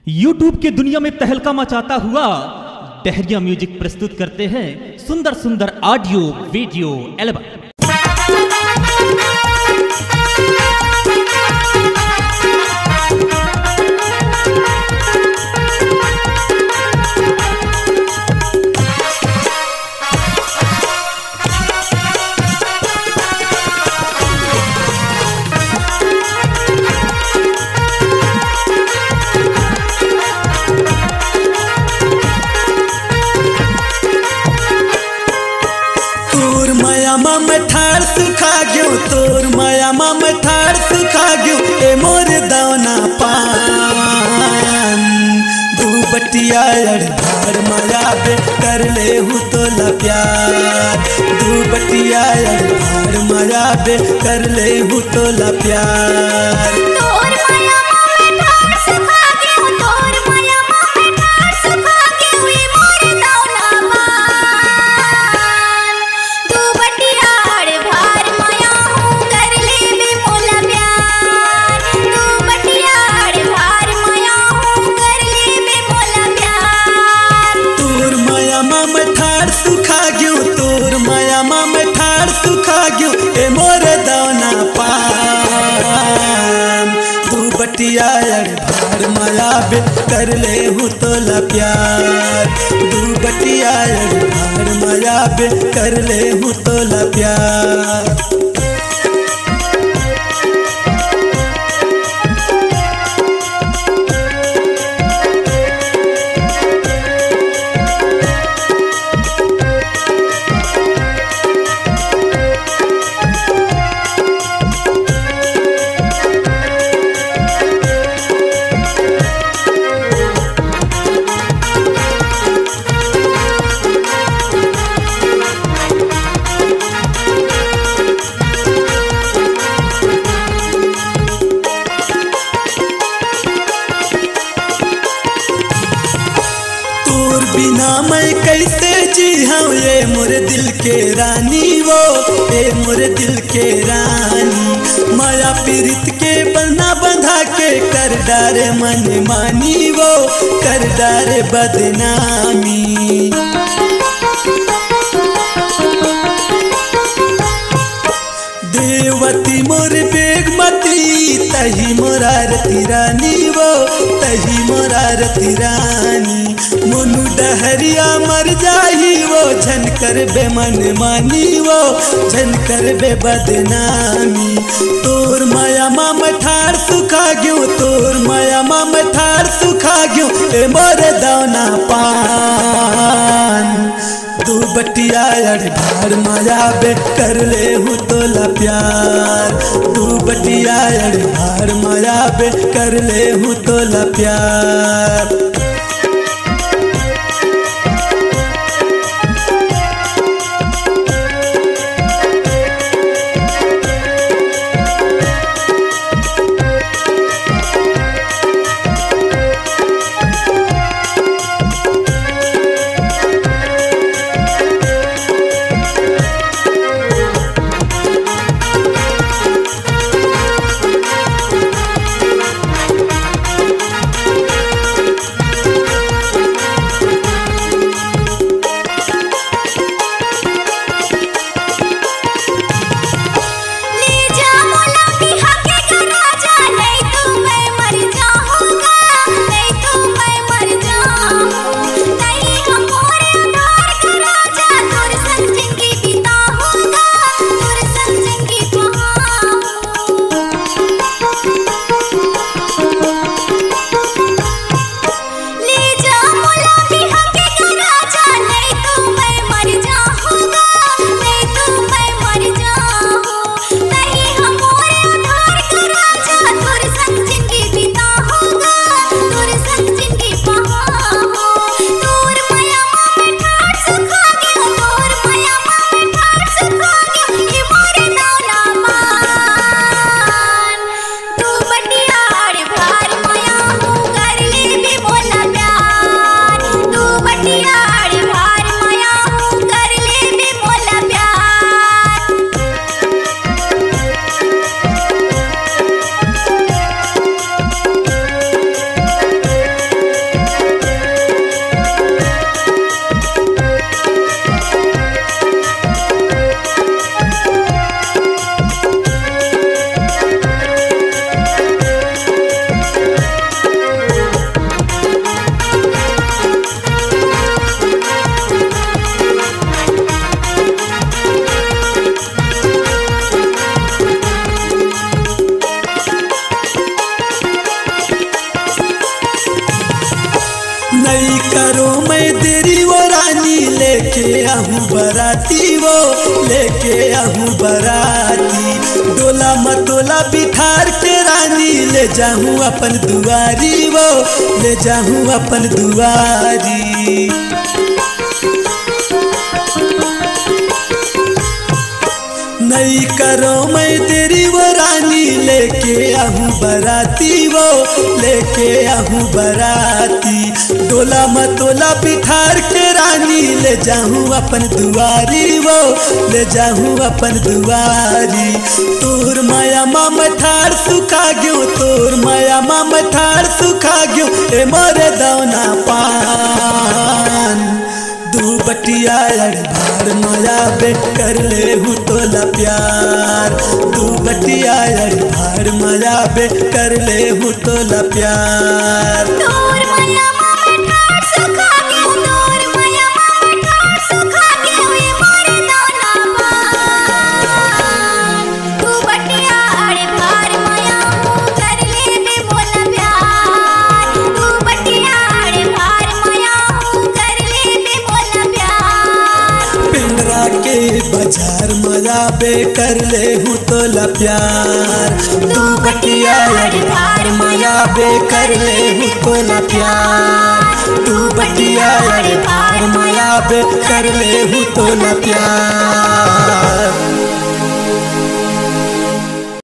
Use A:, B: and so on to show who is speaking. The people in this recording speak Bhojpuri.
A: यूट्यूब की दुनिया में तहलका मचाता हुआ डहरिया म्यूजिक प्रस्तुत करते हैं सुंदर सुंदर ऑडियो वीडियो एल्बम।
B: मैं ठाड़ सुखा गयो तोर माया मैं ठाड़ सुखा गयो ए मोर दाना पान दू बटिया अड़ माया बे कर ले हूँ तोला प्यार दू बटिया अड़ माया बे कर ले हूँ तोला प्यार। भार माया बे कर ले हूँ तोला प्यार दू बटिया भार माया बे कर ले हूँ तोला प्यार। बिना मैं कैसे जी हाँ ये मोर दिल के रानी वो ये मोर दिल के रानी माया पीरित के बना बंधा के कर डारे मन मानी वो कर डारे बदनामी। देवती मोर बेगमती तही मोरारती रानी वो तही मोरारती रानी मोनू डहरिया मर जाही वो झन कर बे मन मानी वो झन कर बे बदनामी। तोर माया माम ठाड़ सुखा गयो तोर माया माम ठाड़ सुखा गयो ए मोर दाना पान दू बटिया भार माया बे कर ले हूँ तोला प्यार दू बटिया भार माया बे कर ले हूँ तोला प्यार। नहीं करो मैं देरी वो रानी लेके आहूँ बराती वो लेके आहूँ बराती डोला मतोला बिठार के रानी ले जाऊँ अपन दुआरी वो ले जाऊँ अपन दुआरी। नहीं करो मैं तेरी वो रानी लेके आहूँ बराती वो लेके आहूँ बराती डोला मतोला बिठार के रानी ले जाऊँ अपन दुआरी वो ले जाऊँ अपन दुआरी। तोर माया माम ठार सुखा गयो तोर माया माम ठार सुखा गयो ए मोरे दौना पान दू बटिया भार माया बे कर ले हूँ तोला प्यार दू बटिया भार माया बे कर ले हूँ तोला प्यार।
C: तोर माया माम ठार सुखा गयो तोर माया माम ठार सुखा गयो ए मोरे दौना पान तू बटिया भार माया कर ले बे बोला प्यार तू बटिया भार माया कर ले बे बोला प्यार।
B: पिंडरा के बाजार माया बे कर ले हूँ तोला प्यार तू बटिया भार माया बे कर ले हूँ तोला प्यार तू बटिया भार माया बे कर ले हूँ तोला प्यार।